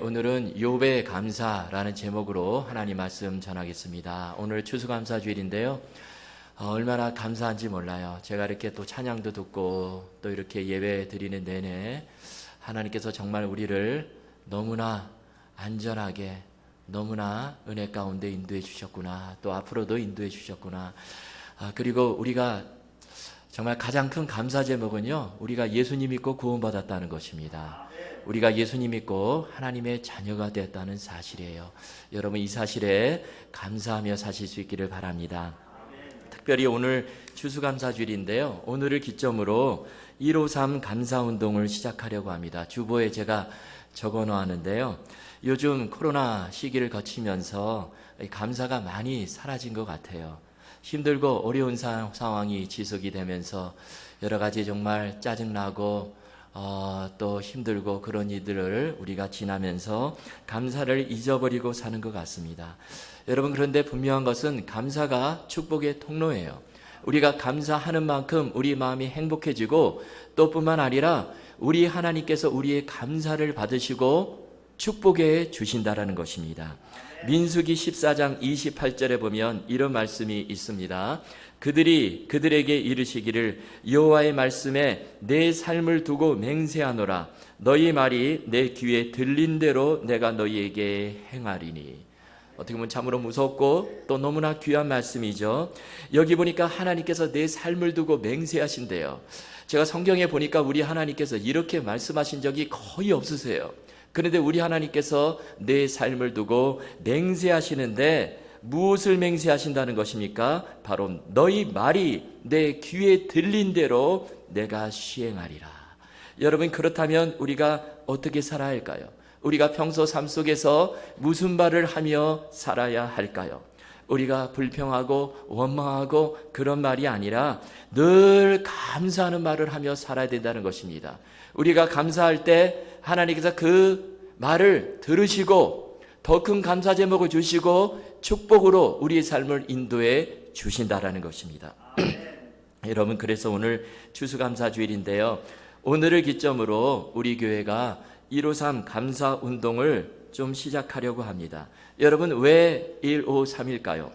오늘은 욥의 감사라는 제목으로 하나님 말씀 전하겠습니다. 오늘 추수감사주일인데요. 얼마나 감사한지 몰라요. 제가 이렇게 또 찬양도 듣고 또 이렇게 예배 드리는 내내 하나님께서 정말 우리를 너무나 안전하게 너무나 은혜 가운데 인도해 주셨구나. 또 앞으로도 인도해 주셨구나. 그리고 우리가 정말 가장 큰 감사 제목은요, 우리가 예수님 믿고 구원받았다는 것입니다. 우리가 예수님 믿고 하나님의 자녀가 되었다는 사실이에요. 여러분, 이 사실에 감사하며 사실 수 있기를 바랍니다. 특별히 오늘 추수감사주일인데요, 오늘을 기점으로 153 감사운동을 시작하려고 합니다. 주보에 제가 적어 놓았는데요, 요즘 코로나 시기를 거치면서 감사가 많이 사라진 것 같아요. 힘들고 어려운 상황이 지속이 되면서 여러 가지 정말 짜증나고 또 힘들고 그런 일들을 우리가 지나면서 감사를 잊어버리고 사는 것 같습니다. 여러분, 그런데 분명한 것은 감사가 축복의 통로예요. 우리가 감사하는 만큼 우리 마음이 행복해지고 또 뿐만 아니라 우리 하나님께서 우리의 감사를 받으시고 축복해 주신다라는 것입니다. 민수기 14장 28절에 보면 이런 말씀이 있습니다. 그들에게 이르시기를 여호와의 말씀에 내 삶을 두고 맹세하노라. 너희 말이 내 귀에 들린 대로 내가 너희에게 행하리니. 어떻게 보면 참으로 무섭고 또 너무나 귀한 말씀이죠. 여기 보니까 하나님께서 내 삶을 두고 맹세하신대요. 제가 성경에 보니까 우리 하나님께서 이렇게 말씀하신 적이 거의 없으세요. 그런데 우리 하나님께서 내 삶을 두고 맹세하시는데 무엇을 맹세하신다는 것입니까? 바로 너희 말이 내 귀에 들린 대로 내가 시행하리라. 여러분, 그렇다면 우리가 어떻게 살아야 할까요? 우리가 평소 삶 속에서 무슨 말을 하며 살아야 할까요? 우리가 불평하고 원망하고 그런 말이 아니라 늘 감사하는 말을 하며 살아야 된다는 것입니다. 우리가 감사할 때 하나님께서 그 말을 들으시고 더 큰 감사 제목을 주시고 축복으로 우리의 삶을 인도해 주신다라는 것입니다. 여러분, 그래서 오늘 추수감사주일인데요, 오늘을 기점으로 우리 교회가 153 감사운동을 좀 시작하려고 합니다. 여러분, 왜 153일까요?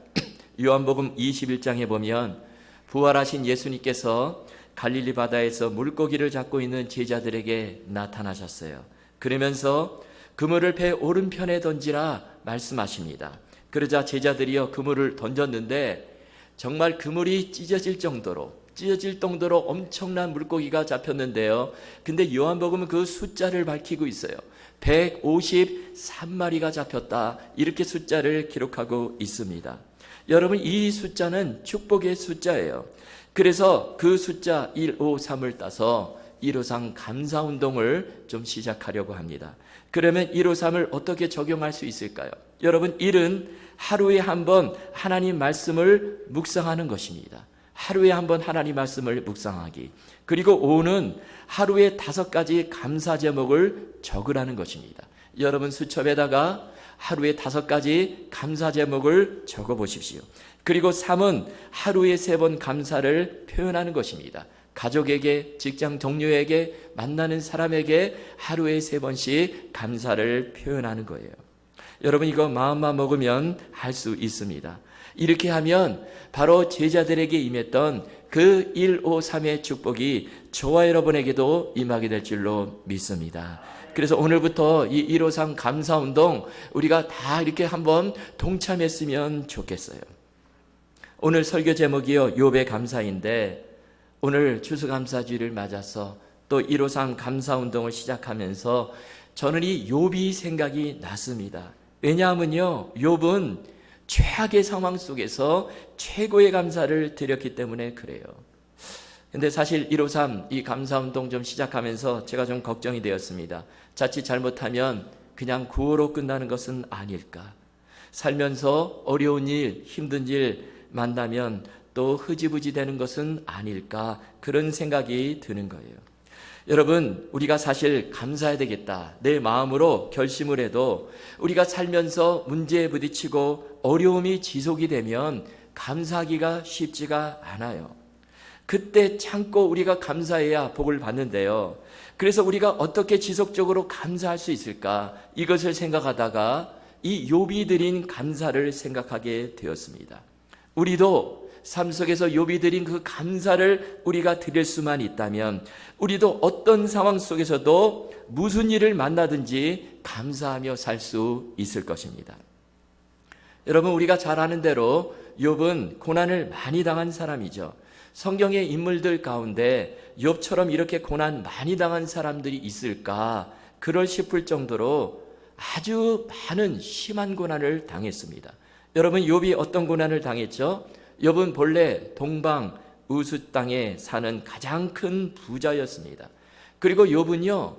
요한복음 21장에 보면 부활하신 예수님께서 갈릴리 바다에서 물고기를 잡고 있는 제자들에게 나타나셨어요. 그러면서 그물을 배 오른편에 던지라 말씀하십니다. 그러자 제자들이요, 그물을 던졌는데 정말 그물이 찢어질 정도로 엄청난 물고기가 잡혔는데요. 근데 요한복음은 그 숫자를 밝히고 있어요. 153마리가 잡혔다, 이렇게 숫자를 기록하고 있습니다. 여러분, 이 숫자는 축복의 숫자예요. 그래서 그 숫자 153을 따서 153 감사운동을 좀 시작하려고 합니다. 그러면 153을 어떻게 적용할 수 있을까요? 여러분, 1은 하루에 한 번 하나님 말씀을 묵상하는 것입니다. 하루에 한 번 하나님 말씀을 묵상하기. 그리고 5는 하루에 5가지 감사 제목을 적으라는 것입니다. 여러분, 수첩에다가 하루에 5가지 감사 제목을 적어 보십시오. 그리고 3은 하루에 3번 감사를 표현하는 것입니다. 가족에게, 직장 동료에게, 만나는 사람에게 하루에 3번씩 감사를 표현하는 거예요. 여러분, 이거 마음만 먹으면 할 수 있습니다. 이렇게 하면 바로 제자들에게 임했던 그 153의 축복이 저와 여러분에게도 임하게 될 줄로 믿습니다. 그래서 오늘부터 이 153 감사운동 우리가 다 이렇게 한번 동참했으면 좋겠어요. 오늘 설교 제목이요, 욥의 감사인데 오늘 추수감사주일을 맞아서 또 153 감사운동을 시작하면서 저는 이 욥이 생각이 났습니다. 왜냐하면요, 욥은 최악의 상황 속에서 최고의 감사를 드렸기 때문에 그래요. 근데 사실 153 이 감사운동 좀 시작하면서 제가 좀 걱정이 되었습니다. 자칫 잘못하면 그냥 구호로 끝나는 것은 아닐까. 살면서 어려운 일, 힘든 일 만나면 또 흐지부지 되는 것은 아닐까, 그런 생각이 드는 거예요. 여러분, 우리가 사실 감사해야 되겠다, 내 마음으로 결심을 해도 우리가 살면서 문제에 부딪히고 어려움이 지속이 되면 감사하기가 쉽지가 않아요. 그때 참고 우리가 감사해야 복을 받는데요. 그래서 우리가 어떻게 지속적으로 감사할 수 있을까? 이것을 생각하다가 이 욥이 드린 감사를 생각하게 되었습니다. 우리도 삶 속에서 욥이 드린 그 감사를 우리가 드릴 수만 있다면 우리도 어떤 상황 속에서도 무슨 일을 만나든지 감사하며 살 수 있을 것입니다. 여러분, 우리가 잘 아는 대로 욥은 고난을 많이 당한 사람이죠. 성경의 인물들 가운데 욥처럼 이렇게 고난 많이 당한 사람들이 있을까? 그럴 싶을 정도로 아주 많은 심한 고난을 당했습니다. 여러분, 욥이 어떤 고난을 당했죠? 욥은 본래 동방 우스 땅에 사는 가장 큰 부자였습니다. 그리고 욥은요,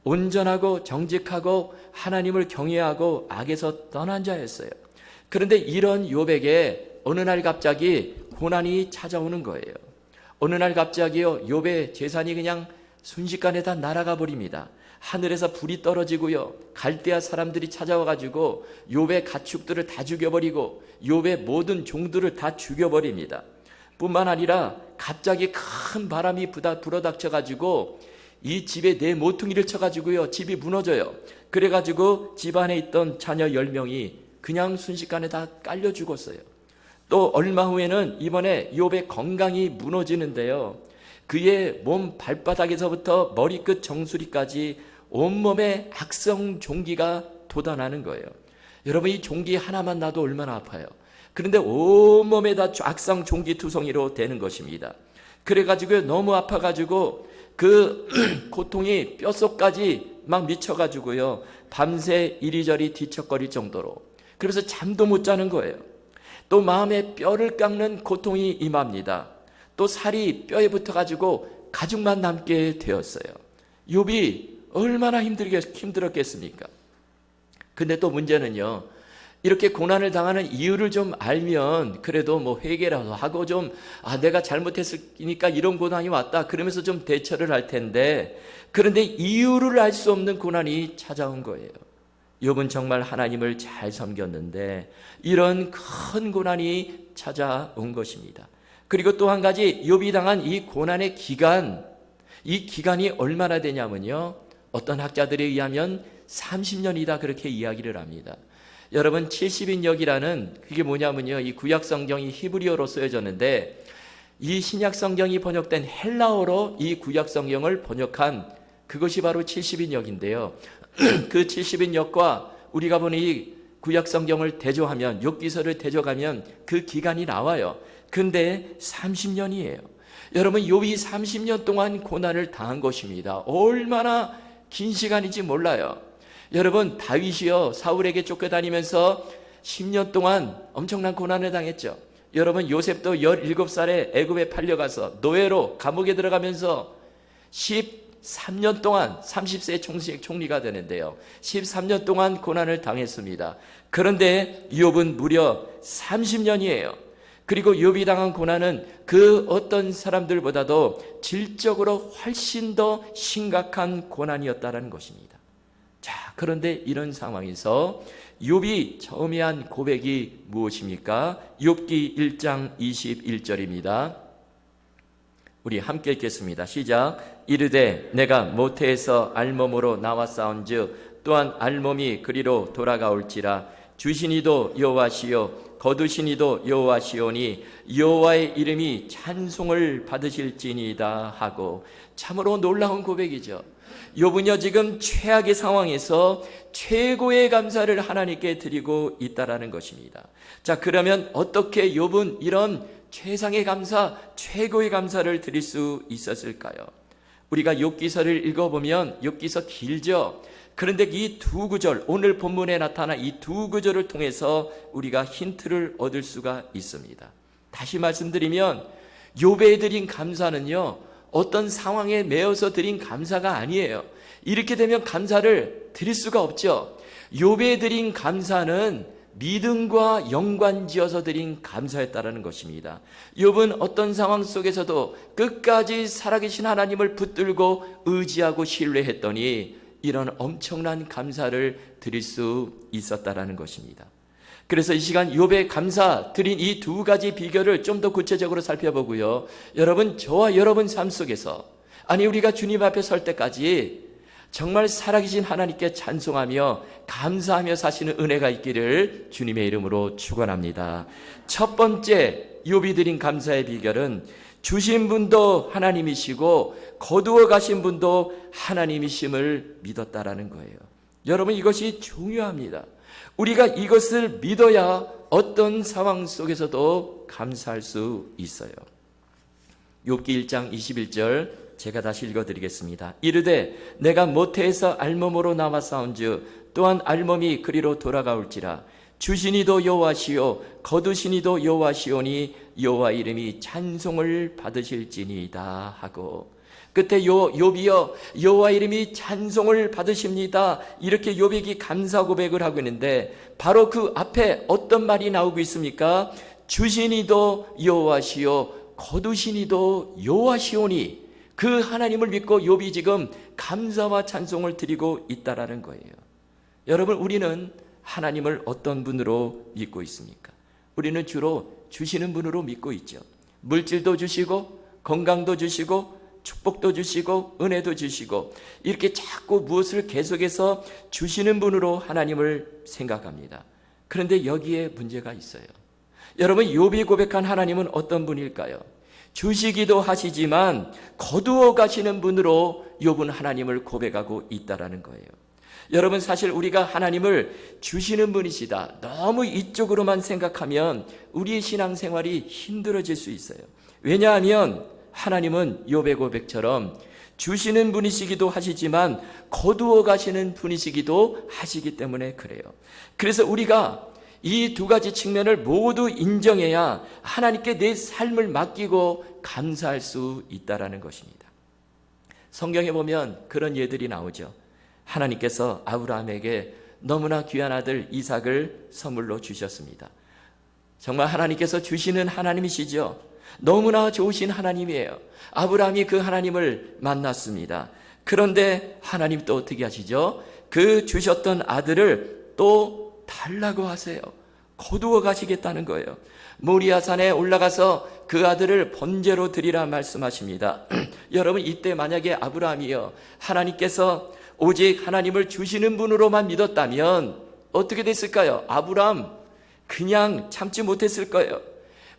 온전하고 정직하고 하나님을 경외하고 악에서 떠난 자였어요. 그런데 이런 욥에게 어느 날 갑자기 고난이 찾아오는 거예요. 어느 날 갑자기요, 욥의 재산이 그냥 순식간에 다 날아가 버립니다. 하늘에서 불이 떨어지고요, 갈대아 사람들이 찾아와가지고 욥의 가축들을 다 죽여버리고 욥의 모든 종들을 다 죽여버립니다. 뿐만 아니라 갑자기 큰 바람이 불어닥쳐가지고 이 집에 내 모퉁이를 쳐가지고요, 집이 무너져요. 그래가지고 집안에 있던 자녀 10명이 그냥 순식간에 다 깔려 죽었어요. 또 얼마 후에는 이번에 욥의 건강이 무너지는데요, 그의 몸 발바닥에서부터 머리끝 정수리까지 온몸에 악성 종기가 돋아나는 거예요. 여러분, 이 종기 하나만 나도 얼마나 아파요. 그런데 온몸에 다 악성 종기 투성이로 되는 것입니다. 그래가지고 너무 아파가지고 그 고통이 뼛속까지 막 미쳐가지고요, 밤새 이리저리 뒤척거릴 정도로, 그래서 잠도 못 자는 거예요. 또 마음에 뼈를 깎는 고통이 임합니다. 또 살이 뼈에 붙어가지고 가죽만 남게 되었어요. 욥이 얼마나 힘들었겠습니까? 근데 또 문제는요, 이렇게 고난을 당하는 이유를 좀 알면 그래도 뭐 회개라도 하고 좀 내가 잘못했으니까 이런 고난이 왔다 그러면서 좀 대처를 할 텐데, 그런데 이유를 알 수 없는 고난이 찾아온 거예요. 욥은 정말 하나님을 잘 섬겼는데 이런 큰 고난이 찾아온 것입니다. 그리고 또 한 가지, 욥이 당한 이 고난의 기간, 이 기간이 얼마나 되냐면요, 어떤 학자들에 의하면 30년이다 그렇게 이야기를 합니다. 여러분, 70인역이라는 그게 뭐냐면요, 이 구약 성경이 히브리어로 쓰여졌는데 이 신약 성경이 번역된 헬라어로 이 구약 성경을 번역한 그것이 바로 70인역인데요. 그 70인역과 우리가 보는 이 구약 성경을 대조하면, 욥기서를 대조하면 그 기간이 나와요. 근데 30년이에요. 여러분, 욥이 30년 동안 고난을 당한 것입니다. 얼마나 긴 시간인지 몰라요. 여러분, 다윗이요, 사울에게 쫓겨다니면서 10년 동안 엄청난 고난을 당했죠. 여러분, 요셉도 17살에 애굽에 팔려가서 노예로 감옥에 들어가면서 13년 동안 30세 총리가 되는데요, 13년 동안 고난을 당했습니다. 그런데 욥은 무려 30년이에요. 그리고 욥이 당한 고난은 그 어떤 사람들보다도 질적으로 훨씬 더 심각한 고난이었다는 것입니다. 자, 그런데 이런 상황에서 욥이 처음에 한 고백이 무엇입니까? 욥기 1장 21절입니다. 우리 함께 읽겠습니다. 시작. 이르되 내가 모태에서 알몸으로 나왔사온즉 또한 알몸이 그리로 돌아가올지라. 주시니도 여호와시요 거두시니도 여호와시오니 여호와의 이름이 찬송을 받으실지니이다 하고. 참으로 놀라운 고백이죠. 욥은요, 지금 최악의 상황에서 최고의 감사를 하나님께 드리고 있다라는 것입니다. 자, 그러면 어떻게 욥은 이런 최상의 감사, 최고의 감사를 드릴 수 있었을까요? 우리가 욥기서를 읽어보면 욥기서 길죠. 그런데 이 두 구절, 오늘 본문에 나타난 이 두 구절을 통해서 우리가 힌트를 얻을 수가 있습니다. 다시 말씀드리면 욥에 드린 감사는요, 어떤 상황에 매여서 드린 감사가 아니에요. 이렇게 되면 감사를 드릴 수가 없죠. 욥에 드린 감사는 믿음과 연관지어서 드린 감사였다라는 것입니다. 욥은 어떤 상황 속에서도 끝까지 살아계신 하나님을 붙들고 의지하고 신뢰했더니 이런 엄청난 감사를 드릴 수 있었다라는 것입니다. 그래서 이 시간 욥의 감사 드린 이 두 가지 비결을 좀 더 구체적으로 살펴보고요. 여러분, 저와 여러분 삶 속에서, 아니 우리가 주님 앞에 설 때까지 정말 살아계신 하나님께 찬송하며 감사하며 사시는 은혜가 있기를 주님의 이름으로 축원합니다. 첫 번째 욥이 드린 감사의 비결은 주신 분도 하나님이시고 거두어 가신 분도 하나님이심을 믿었다라는 거예요. 여러분, 이것이 중요합니다. 우리가 이것을 믿어야 어떤 상황 속에서도 감사할 수 있어요. 욥기 1장 21절 제가 다시 읽어드리겠습니다. 이르되 내가 모태에서 알몸으로 나와 싸운즉 또한 알몸이 그리로 돌아가올지라. 주시니도 여호와시요 거두시니도 여호와시오니 여호와 이름이 찬송을 받으실지니이다 하고, 끝에 욥이여 여호와 이름이 찬송을 받으십니다, 이렇게 욥이 감사 고백을 하고 있는데 바로 그 앞에 어떤 말이 나오고 있습니까? 주시니도 여호와시요 거두시니도 여호와시오니, 그 하나님을 믿고 욥이 지금 감사와 찬송을 드리고 있다라는 거예요. 여러분, 우리는 하나님을 어떤 분으로 믿고 있습니까? 우리는 주로 주시는 분으로 믿고 있죠. 물질도 주시고 건강도 주시고 축복도 주시고 은혜도 주시고, 이렇게 자꾸 무엇을 계속해서 주시는 분으로 하나님을 생각합니다. 그런데 여기에 문제가 있어요. 여러분, 욥이 고백한 하나님은 어떤 분일까요? 주시기도 하시지만 거두어 가시는 분으로 욥은 하나님을 고백하고 있다라는 거예요. 여러분, 사실 우리가 하나님을 주시는 분이시다, 너무 이쪽으로만 생각하면 우리의 신앙생활이 힘들어질 수 있어요. 왜냐하면 하나님은 욥의 고백처럼 주시는 분이시기도 하시지만 거두어 가시는 분이시기도 하시기 때문에 그래요. 그래서 우리가 이 두 가지 측면을 모두 인정해야 하나님께 내 삶을 맡기고 감사할 수 있다라는 것입니다. 성경에 보면 그런 예들이 나오죠. 하나님께서 아브라함에게 너무나 귀한 아들 이삭을 선물로 주셨습니다. 정말 하나님께서 주시는 하나님이시죠. 너무나 좋으신 하나님이에요. 아브라함이 그 하나님을 만났습니다. 그런데 하나님 또 어떻게 하시죠? 그 주셨던 아들을 또 달라고 하세요. 거두어 가시겠다는 거예요. 모리아 산에 올라가서 그 아들을 번제로 드리라 말씀하십니다. 여러분, 이때 만약에 아브라함이요, 하나님께서 오직 하나님을 주시는 분으로만 믿었다면 어떻게 됐을까요? 아브라함 그냥 참지 못했을 거예요.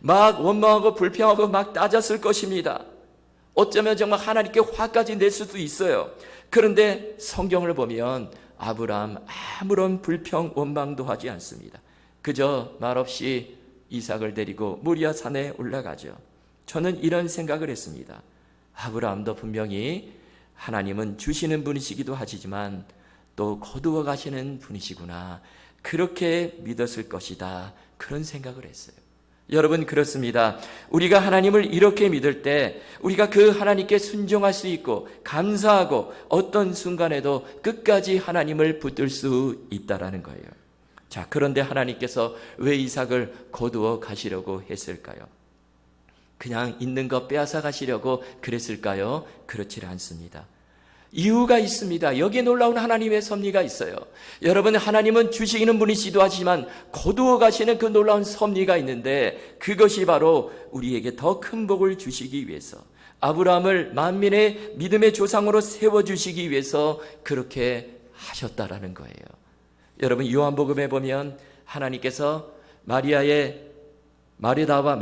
막 원망하고 불평하고 막 따졌을 것입니다. 어쩌면 정말 하나님께 화까지 낼 수도 있어요. 그런데 성경을 보면 아브라함 아무런 불평 원망도 하지 않습니다. 그저 말없이 이삭을 데리고 모리아 산에 올라가죠. 저는 이런 생각을 했습니다. 아브라함도 분명히 하나님은 주시는 분이시기도 하시지만 또 거두어 가시는 분이시구나, 그렇게 믿었을 것이다, 그런 생각을 했어요. 여러분, 그렇습니다. 우리가 하나님을 이렇게 믿을 때 우리가 그 하나님께 순종할 수 있고 감사하고 어떤 순간에도 끝까지 하나님을 붙들 수 있다라는 거예요. 자, 그런데 하나님께서 왜 이삭을 거두어 가시려고 했을까요? 그냥 있는 것 빼앗아 가시려고 그랬을까요? 그렇지 않습니다. 이유가 있습니다. 여기에 놀라운 하나님의 섭리가 있어요. 여러분, 하나님은 주시는 분이시기도 하지만 거두어 가시는 그 놀라운 섭리가 있는데, 그것이 바로 우리에게 더 큰 복을 주시기 위해서, 아브라함을 만민의 믿음의 조상으로 세워주시기 위해서 그렇게 하셨다라는 거예요. 여러분, 요한복음에 보면 하나님께서 마리아와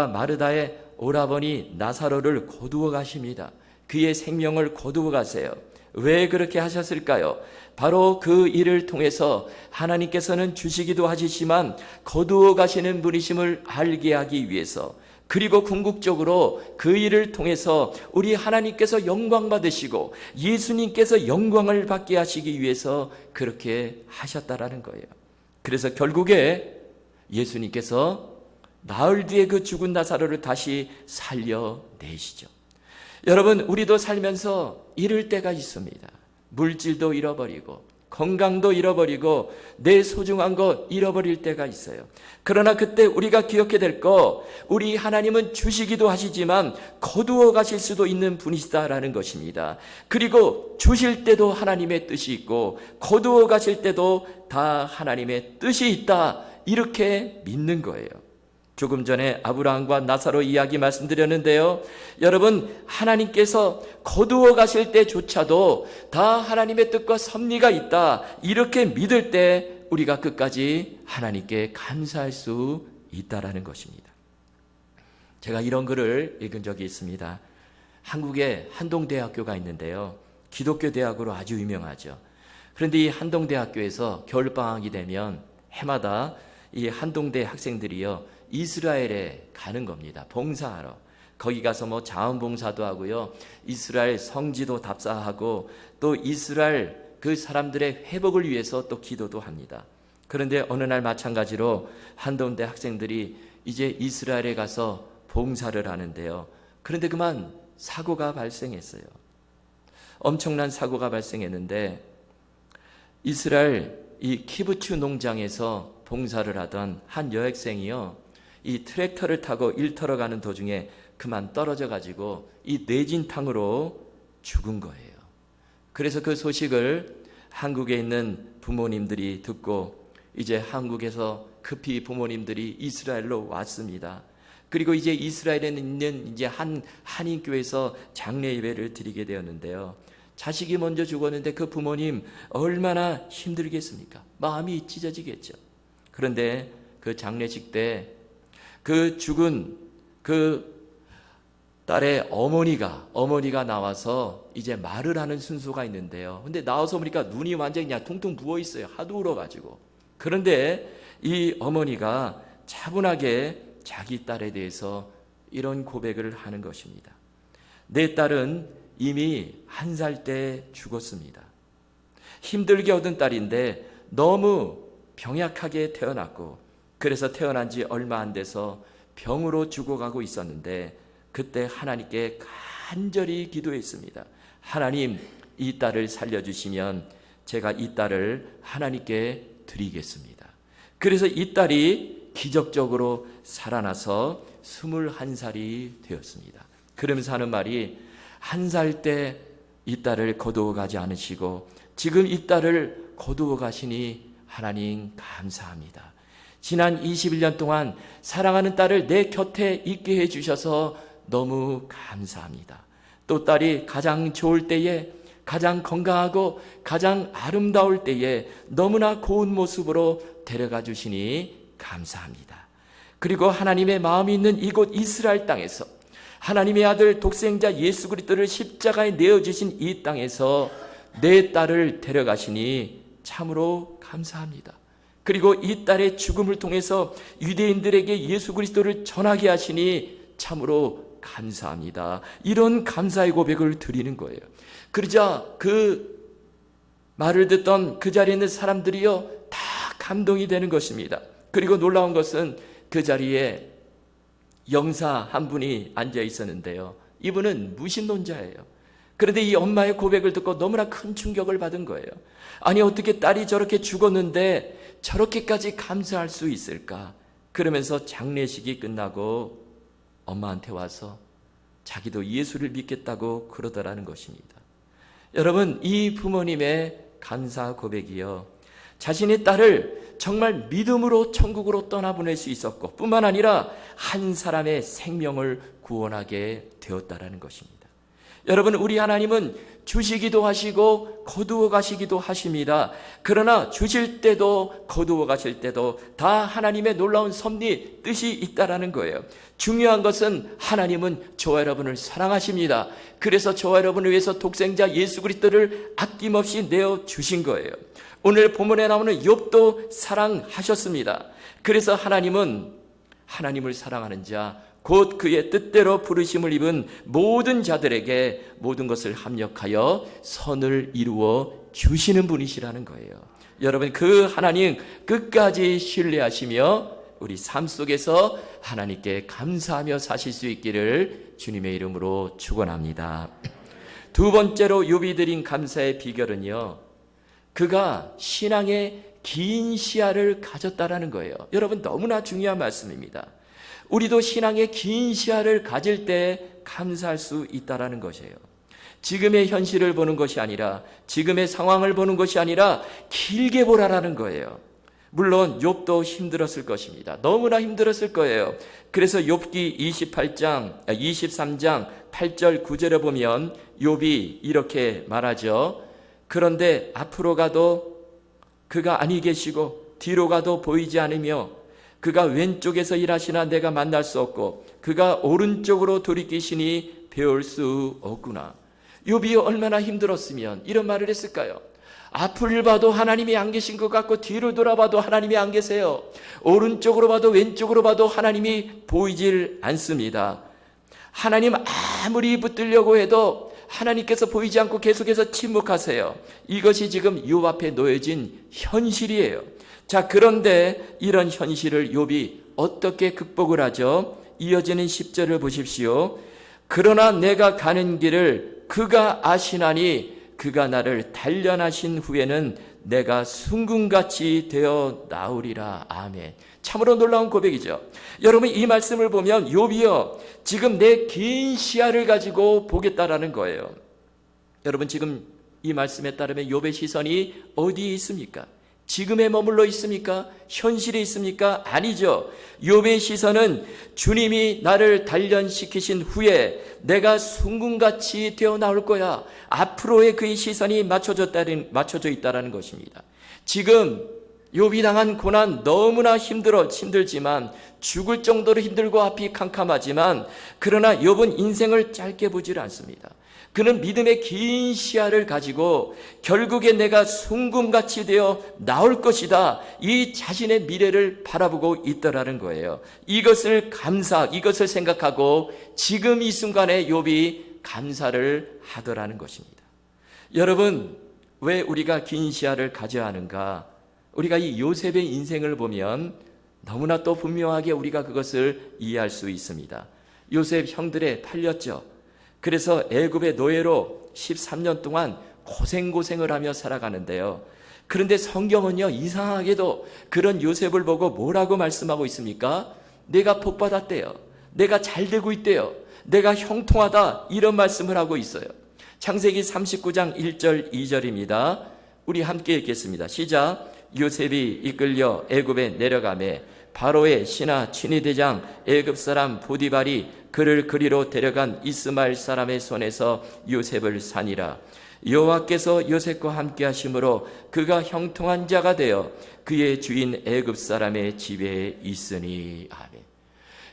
마르다의 오라버니 나사로를 거두어 가십니다. 그의 생명을 거두어 가세요. 왜 그렇게 하셨을까요? 바로 그 일을 통해서 하나님께서는 주시기도 하시지만 거두어 가시는 분이심을 알게 하기 위해서, 그리고 궁극적으로 그 일을 통해서 우리 하나님께서 영광 받으시고 예수님께서 영광을 받게 하시기 위해서 그렇게 하셨다라는 거예요. 그래서 결국에 예수님께서 나흘 뒤에 그 죽은 나사로를 다시 살려내시죠. 여러분, 우리도 살면서 잃을 때가 있습니다. 물질도 잃어버리고 건강도 잃어버리고 내 소중한 거 잃어버릴 때가 있어요. 그러나 그때 우리가 기억해야 될 거, 우리 하나님은 주시기도 하시지만 거두어 가실 수도 있는 분이시다라는 것입니다. 그리고 주실 때도 하나님의 뜻이 있고 거두어 가실 때도 다 하나님의 뜻이 있다, 이렇게 믿는 거예요. 조금 전에 아브라함과 나사로 이야기 말씀드렸는데요. 여러분, 하나님께서 거두어 가실 때조차도 다 하나님의 뜻과 섭리가 있다, 이렇게 믿을 때 우리가 끝까지 하나님께 감사할 수 있다라는 것입니다. 제가 이런 글을 읽은 적이 있습니다. 한국에 한동대학교가 있는데요, 기독교 대학으로 아주 유명하죠. 그런데 이 한동대학교에서 겨울방학이 되면 해마다 이 한동대 학생들이요, 이스라엘에 가는 겁니다. 봉사하러. 거기 가서 뭐 자원봉사도 하고요, 이스라엘 성지도 답사하고, 또 이스라엘 그 사람들의 회복을 위해서 또 기도도 합니다. 그런데 어느 날 마찬가지로 한동대 학생들이 이제 이스라엘에 가서 봉사를 하는데요. 그런데 그만 사고가 발생했어요. 엄청난 사고가 발생했는데, 이스라엘 이 키부츠 농장에서 봉사를 하던 한 여학생이요, 이 트랙터를 타고 일터러 가는 도중에 그만 떨어져 가지고 이 뇌진탕으로 죽은 거예요. 그래서 그 소식을 한국에 있는 부모님들이 듣고 이제 한국에서 급히 부모님들이 이스라엘로 왔습니다. 그리고 이제 이스라엘에 있는 이제 한인교회에서 장례 예배를 드리게 되었는데요. 자식이 먼저 죽었는데 그 부모님 얼마나 힘들겠습니까? 마음이 찢어지겠죠. 그런데 그 장례식 때 그 죽은 그 딸의 어머니가 나와서 이제 말을 하는 순서가 있는데요. 근데 나와서 보니까 눈이 완전히 그냥 퉁퉁 부어 있어요. 하도 울어가지고. 그런데 이 어머니가 차분하게 자기 딸에 대해서 이런 고백을 하는 것입니다. 내 딸은 이미 1살 때 죽었습니다. 힘들게 얻은 딸인데 너무 병약하게 태어났고, 그래서 태어난 지 얼마 안 돼서 병으로 죽어가고 있었는데, 그때 하나님께 간절히 기도했습니다. 하나님, 이 딸을 살려주시면 제가 이 딸을 하나님께 드리겠습니다. 그래서 이 딸이 기적적으로 살아나서 21살이 되었습니다. 그러면서 하는 말이, 1살 때 이 딸을 거두어 가지 않으시고 지금 이 딸을 거두어 가시니 하나님 감사합니다. 지난 21년 동안 사랑하는 딸을 내 곁에 있게 해주셔서 너무 감사합니다. 또 딸이 가장 좋을 때에, 가장 건강하고 가장 아름다울 때에 너무나 고운 모습으로 데려가 주시니 감사합니다. 그리고 하나님의 마음이 있는 이곳 이스라엘 땅에서 하나님의 아들 독생자 예수 그리스도를 십자가에 내어주신 이 땅에서 내 딸을 데려가시니 참으로 감사합니다. 그리고 이 딸의 죽음을 통해서 유대인들에게 예수 그리스도를 전하게 하시니 참으로 감사합니다. 이런 감사의 고백을 드리는 거예요. 그러자 그 말을 듣던 그 자리에 있는 사람들이요, 다 감동이 되는 것입니다. 그리고 놀라운 것은 그 자리에 영사 한 분이 앉아 있었는데요. 이분은 무신론자예요. 그런데 이 엄마의 고백을 듣고 너무나 큰 충격을 받은 거예요. 아니, 어떻게 딸이 저렇게 죽었는데 저렇게까지 감사할 수 있을까? 그러면서 장례식이 끝나고 엄마한테 와서 자기도 예수를 믿겠다고 그러더라는 것입니다. 여러분, 이 부모님의 감사 고백이요, 자신의 딸을 정말 믿음으로 천국으로 떠나보낼 수 있었고, 뿐만 아니라 한 사람의 생명을 구원하게 되었다라는 것입니다. 여러분, 우리 하나님은 주시기도 하시고 거두어 가시기도 하십니다. 그러나 주실 때도 거두어 가실 때도 다 하나님의 놀라운 섭리, 뜻이 있다라는 거예요. 중요한 것은 하나님은 저와 여러분을 사랑하십니다. 그래서 저와 여러분을 위해서 독생자 예수 그리스도를 아낌없이 내어주신 거예요. 오늘 본문에 나오는 욥도 사랑하셨습니다. 그래서 하나님은 하나님을 사랑하는 자, 곧 그의 뜻대로 부르심을 입은 모든 자들에게 모든 것을 합력하여 선을 이루어 주시는 분이시라는 거예요. 여러분, 그 하나님 끝까지 신뢰하시며 우리 삶 속에서 하나님께 감사하며 사실 수 있기를 주님의 이름으로 축원합니다. 두 번째로 욥이 드린 감사의 비결은요, 그가 신앙의 긴 시야를 가졌다라는 거예요. 여러분, 너무나 중요한 말씀입니다. 우리도 신앙의 긴 시야를 가질 때 감사할 수 있다라는 것이에요. 지금의 현실을 보는 것이 아니라, 지금의 상황을 보는 것이 아니라 길게 보라라는 거예요. 물론 욥도 힘들었을 것입니다. 너무나 힘들었을 거예요. 그래서 욥기 23장 8절 9절에 보면 욥이 이렇게 말하죠. 그런데 앞으로 가도 그가 아니 계시고 뒤로 가도 보이지 않으며 그가 왼쪽에서 일하시나 내가 만날 수 없고 그가 오른쪽으로 돌이키시니 배울 수 없구나. 욥이 얼마나 힘들었으면 이런 말을 했을까요? 앞을 봐도 하나님이 안 계신 것 같고 뒤를 돌아봐도 하나님이 안 계세요. 오른쪽으로 봐도 왼쪽으로 봐도 하나님이 보이질 않습니다. 하나님 아무리 붙들려고 해도 하나님께서 보이지 않고 계속해서 침묵하세요. 이것이 지금 욥 앞에 놓여진 현실이에요. 자, 그런데 이런 현실을 욥이 어떻게 극복을 하죠? 이어지는 10절을 보십시오. 그러나 내가 가는 길을 그가 아시나니 그가 나를 단련하신 후에는 내가 순금같이 되어 나오리라. 아멘. 참으로 놀라운 고백이죠. 여러분, 이 말씀을 보면 욥이요, 지금 내 긴 시야를 가지고 보겠다라는 거예요. 여러분, 지금 이 말씀에 따르면 욥의 시선이 어디에 있습니까? 지금에 머물러 있습니까? 현실에 있습니까? 아니죠. 욥의 시선은 주님이 나를 단련시키신 후에 내가 순금같이 되어 나올 거야. 앞으로의 그의 시선이 맞춰져 있다는 것입니다. 지금 욥이 당한 고난 너무나 힘들지만 죽을 정도로 힘들고 앞이 캄캄하지만 그러나 욥은 인생을 짧게 보질 않습니다. 그는 믿음의 긴 시야를 가지고 결국에 내가 순금같이 되어 나올 것이다. 이 자신의 미래를 바라보고 있더라는 거예요. 이것을 생각하고 지금 이 순간에 욥이 감사를 하더라는 것입니다. 여러분, 왜 우리가 긴 시야를 가져야 하는가? 우리가 이 요셉의 인생을 보면 너무나 또 분명하게 우리가 그것을 이해할 수 있습니다. 요셉 형들에 팔렸죠. 그래서 애굽의 노예로 13년 동안 고생을 하며 살아가는데요. 그런데 성경은요, 이상하게도 그런 요셉을 보고 뭐라고 말씀하고 있습니까? 내가 복받았대요. 내가 잘되고 있대요. 내가 형통하다, 이런 말씀을 하고 있어요. 창세기 39장 1절 2절입니다. 우리 함께 읽겠습니다. 시작. 요셉이 이끌려 애굽에 내려가매 바로의 신하 친위대장 애굽 사람 보디발이 그를 그리로 데려간 이스마엘 사람의 손에서 요셉을 산이라. 여호와께서 요셉과 함께 하심으로 그가 형통한 자가 되어 그의 주인 애굽 사람의 집에 있으니. 아멘.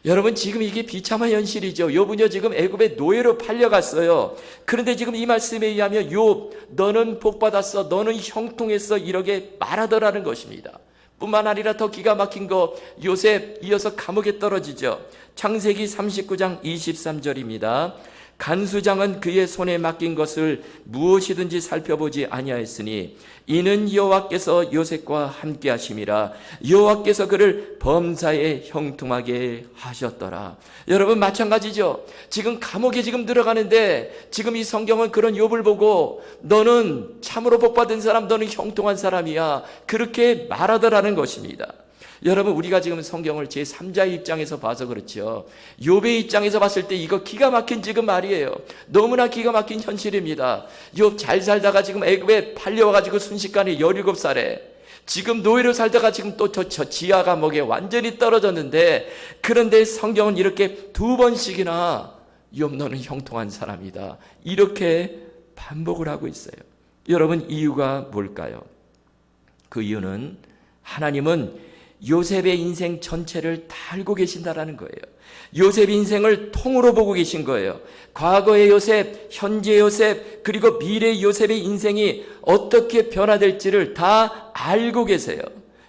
여러분, 지금 이게 비참한 현실이죠. 욥은요, 지금 애굽의 노예로 팔려갔어요. 그런데 지금 이 말씀에 의하면 욥, 너는 복받았어, 너는 형통했어, 이렇게 말하더라는 것입니다. 뿐만 아니라 더 기가 막힌 거, 요셉 이어서 감옥에 떨어지죠. 창세기 39장 23절입니다. 간수장은 그의 손에 맡긴 것을 무엇이든지 살펴보지 아니하였으니 이는 여호와께서 요셉과 함께 하심이라. 여호와께서 그를 범사에 형통하게 하셨더라. 여러분, 마찬가지죠. 지금 감옥에 지금 들어가는데 지금 이 성경은 그런 욥을 보고 너는 참으로 복받은 사람, 너는 형통한 사람이야, 그렇게 말하더라는 것입니다. 여러분, 우리가 지금 성경을 제3자의 입장에서 봐서 그렇죠. 욥의 입장에서 봤을 때 이거 기가 막힌 지금 말이에요. 너무나 기가 막힌 현실입니다. 욥 잘 살다가 지금 애굽에 팔려와가지고 순식간에 17살에 지금 노예로 살다가 지금 또 저 지하 감옥에 완전히 떨어졌는데, 그런데 성경은 이렇게 2번씩이나 욥 너는 형통한 사람이다, 이렇게 반복을 하고 있어요. 여러분, 이유가 뭘까요? 그 이유는 하나님은 요셉의 인생 전체를 다 알고 계신다라는 거예요. 요셉 인생을 통으로 보고 계신 거예요. 과거의 요셉, 현재의 요셉, 그리고 미래의 요셉의 인생이 어떻게 변화될지를 다 알고 계세요.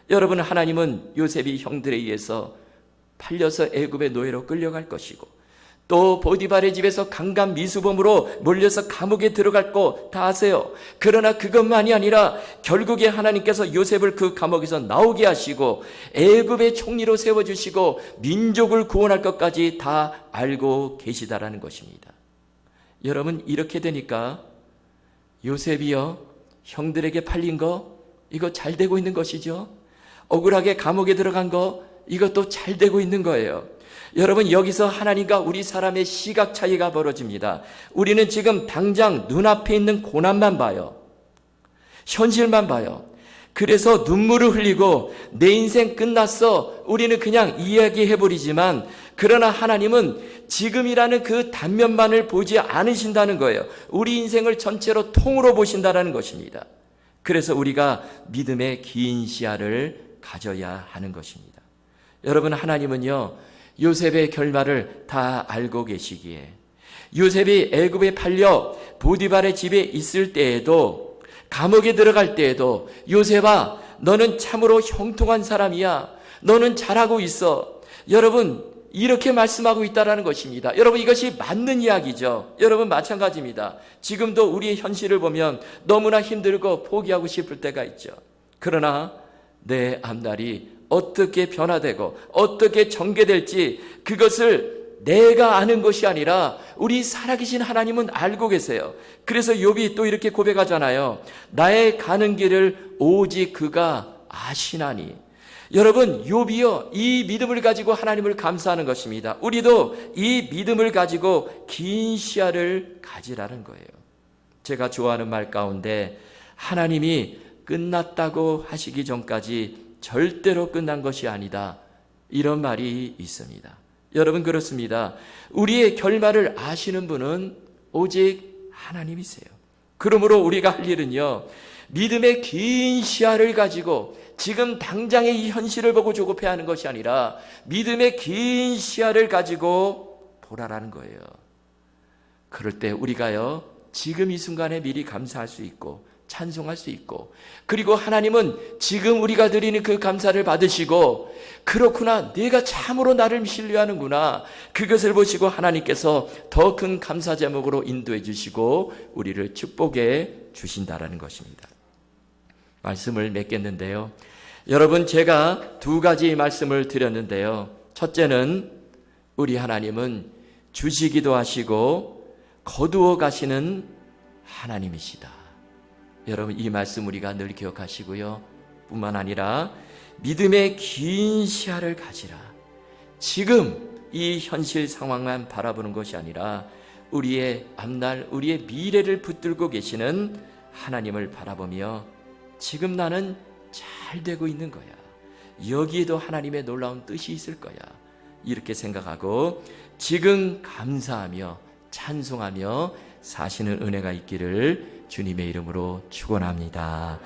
여러분, 하나님은 요셉이 형들에 의해서 팔려서 애굽의 노예로 끌려갈 것이고, 또 보디발의 집에서 강간 미수범으로 몰려서 감옥에 들어갈 거 다 아세요. 그러나 그것만이 아니라 결국에 하나님께서 요셉을 그 감옥에서 나오게 하시고 애굽의 총리로 세워주시고 민족을 구원할 것까지 다 알고 계시다라는 것입니다. 여러분, 이렇게 되니까 요셉이요, 형들에게 팔린 거 이거 잘 되고 있는 것이죠. 억울하게 감옥에 들어간 거 이것도 잘 되고 있는 거예요. 여러분, 여기서 하나님과 우리 사람의 시각 차이가 벌어집니다. 우리는 지금 당장 눈앞에 있는 고난만 봐요. 현실만 봐요. 그래서 눈물을 흘리고 내 인생 끝났어, 우리는 그냥 이야기해버리지만, 그러나 하나님은 지금이라는 그 단면만을 보지 않으신다는 거예요. 우리 인생을 전체로 통으로 보신다는 것입니다. 그래서 우리가 믿음의 긴 시야를 가져야 하는 것입니다. 여러분, 하나님은요, 요셉의 결말을 다 알고 계시기에, 요셉이 애굽에 팔려 보디발의 집에 있을 때에도, 감옥에 들어갈 때에도, 요셉아, 너는 참으로 형통한 사람이야, 너는 잘하고 있어, 여러분 이렇게 말씀하고 있다는 것입니다. 여러분, 이것이 맞는 이야기죠. 여러분, 마찬가지입니다. 지금도 우리의 현실을 보면 너무나 힘들고 포기하고 싶을 때가 있죠. 그러나 내 앞날이 어떻게 변화되고 어떻게 전개될지, 그것을 내가 아는 것이 아니라 우리 살아계신 하나님은 알고 계세요. 그래서 욥이 또 이렇게 고백하잖아요. 나의 가는 길을 오직 그가 아시나니. 여러분, 욥이요, 이 믿음을 가지고 하나님을 감사하는 것입니다. 우리도 이 믿음을 가지고 긴 시야를 가지라는 거예요. 제가 좋아하는 말 가운데, 하나님이 끝났다고 하시기 전까지 절대로 끝난 것이 아니다, 이런 말이 있습니다. 여러분, 그렇습니다. 우리의 결말을 아시는 분은 오직 하나님이세요. 그러므로 우리가 할 일은요, 믿음의 긴 시야를 가지고 지금 당장의 이 현실을 보고 조급해하는 것이 아니라 믿음의 긴 시야를 가지고 보라라는 거예요. 그럴 때 우리가요, 지금 이 순간에 미리 감사할 수 있고 찬송할 수 있고, 그리고 하나님은 지금 우리가 드리는 그 감사를 받으시고, 그렇구나, 내가 참으로 나를 신뢰하는구나, 그것을 보시고 하나님께서 더 큰 감사 제목으로 인도해 주시고 우리를 축복해 주신다라는 것입니다. 말씀을 맺겠는데요, 여러분, 제가 두 가지 말씀을 드렸는데요, 첫째는 우리 하나님은 주시기도 하시고 거두어 가시는 하나님이시다. 여러분, 이 말씀 우리가 늘 기억하시고요, 뿐만 아니라 믿음의 긴 시야를 가지라. 지금 이 현실 상황만 바라보는 것이 아니라 우리의 앞날, 우리의 미래를 붙들고 계시는 하나님을 바라보며, 지금 나는 잘 되고 있는 거야, 여기에도 하나님의 놀라운 뜻이 있을 거야, 이렇게 생각하고 지금 감사하며 찬송하며 사시는 은혜가 있기를 주님의 이름으로 축원합니다.